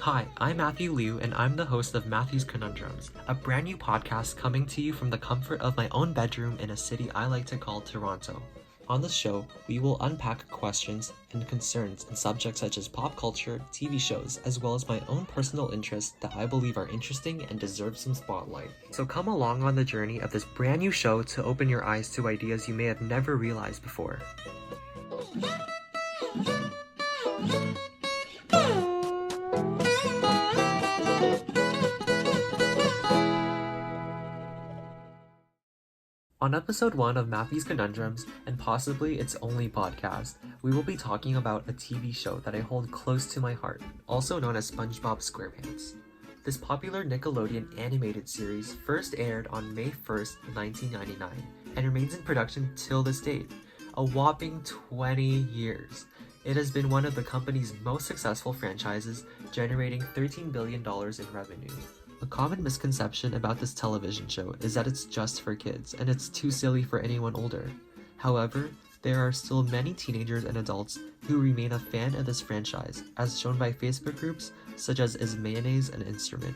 Hi, I'm Matthew Liu, and I'm the host of Matthew's Conundrums, a brand new podcast coming to you from the comfort of my own bedroom in a city I like to call Toronto. On the show, we will unpack questions and concerns in subjects such as pop culture, TV shows, as well as my own personal interests that I believe are interesting and deserve some spotlight. So come along on the journey of this brand new show to open your eyes to ideas you may have never realized before. On episode 1 of Matthew's Conundrums, and possibly its only podcast, we will be talking about a TV show that I hold close to my heart, also known as Spongebob SquarePants. This popular Nickelodeon animated series first aired on May 1st, 1999, and remains in production till this date, a whopping 20 years. It has been one of the company's most successful franchises, generating $13 billion in revenue. A common misconception about this television show is that it's just for kids, and it's too silly for anyone older. However, there are still many teenagers and adults who remain a fan of this franchise, as shown by Facebook groups such as Is Mayonnaise an Instrument?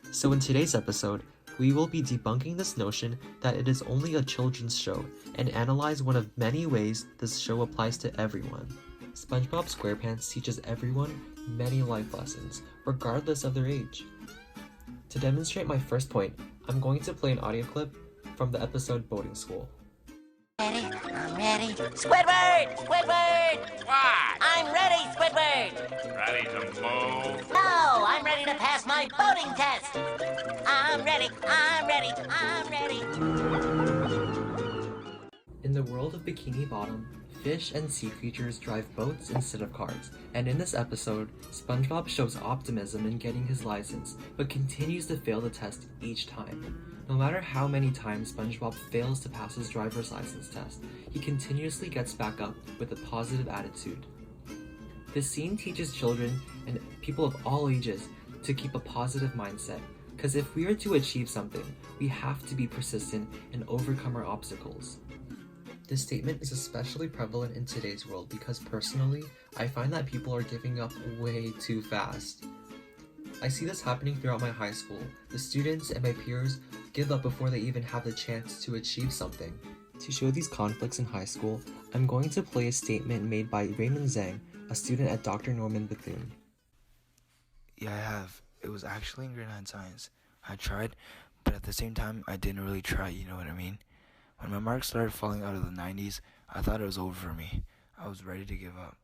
So in today's episode, we will be debunking this notion that it is only a children's show, and analyze one of many ways this show applies to everyone. Spongebob SquarePants teaches everyone many life lessons, regardless of their age. To demonstrate my first point, I'm going to play an audio clip from the episode Boating School. Ready? I'm ready. Squidward! Squidward! What? I'm ready, Squidward! Ready to move? No, I'm ready to pass my boating test! I'm ready, I'm ready, I'm ready! In the world of Bikini Bottom, fish and sea creatures drive boats instead of cars, and in this episode, SpongeBob shows optimism in getting his license, but continues to fail the test each time. No matter how many times SpongeBob fails to pass his driver's license test, he continuously gets back up with a positive attitude. This scene teaches children and people of all ages to keep a positive mindset, because if we are to achieve something, we have to be persistent and overcome our obstacles. This statement is especially prevalent in today's world because personally, I find that people are giving up way too fast. I see this happening throughout my high school. The students and my peers give up before they even have the chance to achieve something. To show these conflicts in high school, I'm going to play a statement made by Raymond Zhang, a student at Dr. Norman Bethune. Yeah, I have. It was actually in grade 9 science. I tried, but at the same time, I didn't really try, you know what I mean? When my marks started falling out of the 90s, I thought it was over for me. I was ready to give up.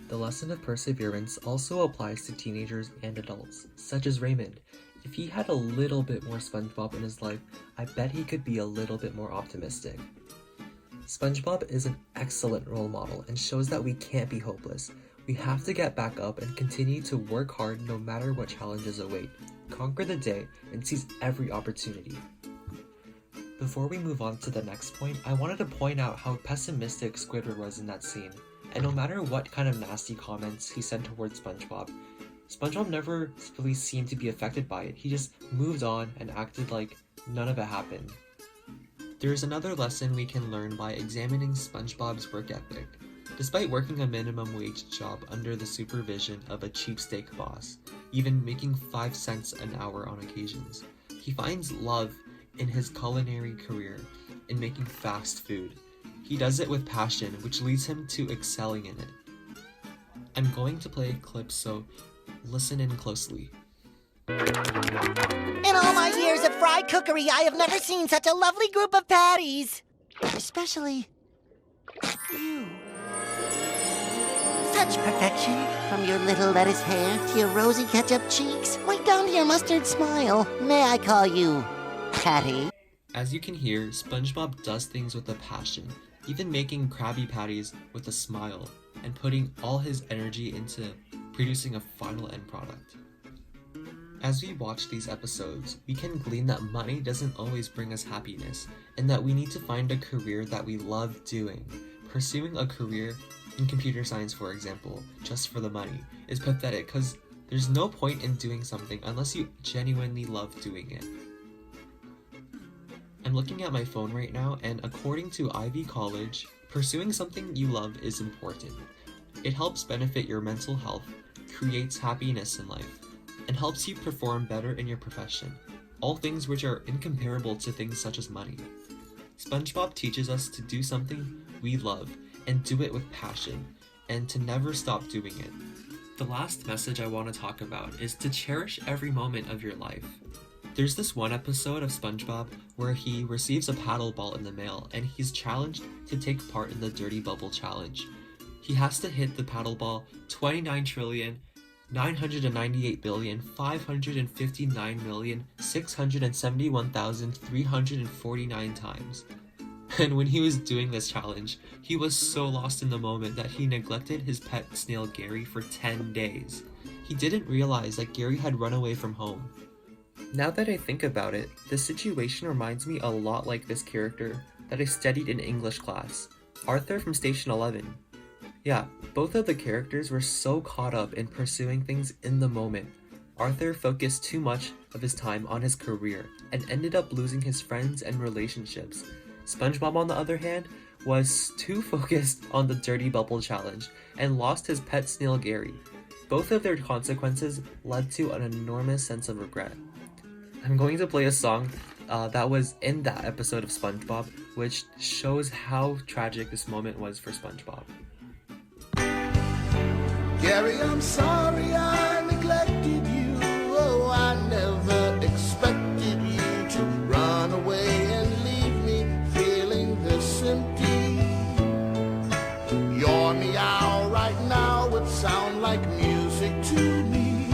The lesson of perseverance also applies to teenagers and adults, such as Raymond. If he had a little bit more SpongeBob in his life, I bet he could be a little bit more optimistic. SpongeBob is an excellent role model and shows that we can't be hopeless. We have to get back up and continue to work hard no matter what challenges await, conquer the day, and seize every opportunity. Before we move on to the next point, I wanted to point out how pessimistic Squidward was in that scene, and no matter what kind of nasty comments he said towards SpongeBob, SpongeBob never really seemed to be affected by it. He just moved on and acted like none of it happened. There's another lesson we can learn by examining SpongeBob's work ethic. Despite working a minimum wage job under the supervision of a cheapsteak boss, even making 5 cents an hour on occasions, he finds love in his culinary career in making fast food. He does it with passion, which leads him to excelling in it. I'm going to play a clip, so listen in closely. In all my years of fry cookery, I have never seen such a lovely group of patties. Especially you. Such perfection, from your little lettuce hair to your rosy ketchup cheeks, right down to your mustard smile. May I call you Patty? As you can hear, SpongeBob does things with a passion, even making Krabby Patties with a smile, and putting all his energy into producing a final end product. As we watch these episodes, we can glean that money doesn't always bring us happiness, and that we need to find a career that we love doing. Pursuing a career in computer science, for example, just for the money, is pathetic because there's no point in doing something unless you genuinely love doing it. I'm looking at my phone right now, and according to Ivy College, pursuing something you love is important. It helps benefit your mental health, creates happiness in life, and helps you perform better in your profession, all things which are incomparable to things such as money. SpongeBob teaches us to do something we love and do it with passion, and to never stop doing it. The last message I want to talk about is to cherish every moment of your life. There's this one episode of SpongeBob where he receives a paddle ball in the mail and he's challenged to take part in the Dirty Bubble Challenge. He has to hit the paddle ball 29,998,559,671,349 times. And when he was doing this challenge, he was so lost in the moment that he neglected his pet snail Gary for 10 days. He didn't realize that Gary had run away from home. Now that I think about it, the situation reminds me a lot like this character that I studied in English class, Arthur from Station 11. Yeah, both of the characters were so caught up in pursuing things in the moment. Arthur focused too much of his time on his career and ended up losing his friends and relationships. SpongeBob, on the other hand, was too focused on the Dirty Bubble Challenge and lost his pet snail Gary. Both of their consequences led to an enormous sense of regret. I'm going to play a song that was in that episode of SpongeBob, which shows how tragic this moment was for SpongeBob. Gary, I'm sorry I neglected you. Oh, I never expected you to run away and leave me feeling this empty. Your meow right now would sound like music to me.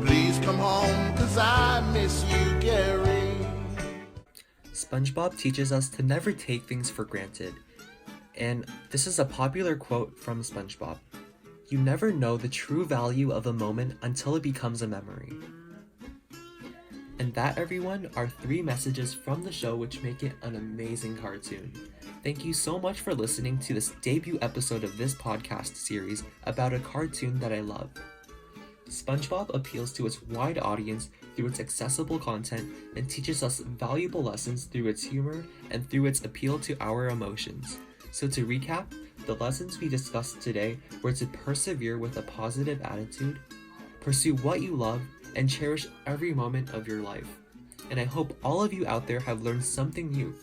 Please come home, 'cause I miss you, Gary. SpongeBob teaches us to never take things for granted. And this is a popular quote from SpongeBob. You never know the true value of a moment until it becomes a memory. And that, everyone, are 3 messages from the show which make it an amazing cartoon. Thank you so much for listening to this debut episode of this podcast series about a cartoon that I love. SpongeBob appeals to its wide audience through its accessible content and teaches us valuable lessons through its humor and through its appeal to our emotions. So to recap, the lessons we discussed today were to persevere with a positive attitude, pursue what you love, and cherish every moment of your life. And I hope all of you out there have learned something new.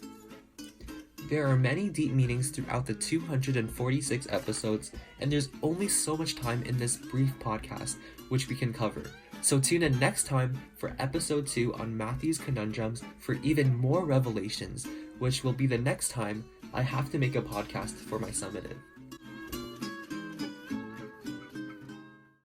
There are many deep meanings throughout the 246 episodes, and there's only so much time in this brief podcast which we can cover. So tune in next time for episode 2 on Matthew's Conundrums for even more revelations, which will be the next time I have to make a podcast for my summative.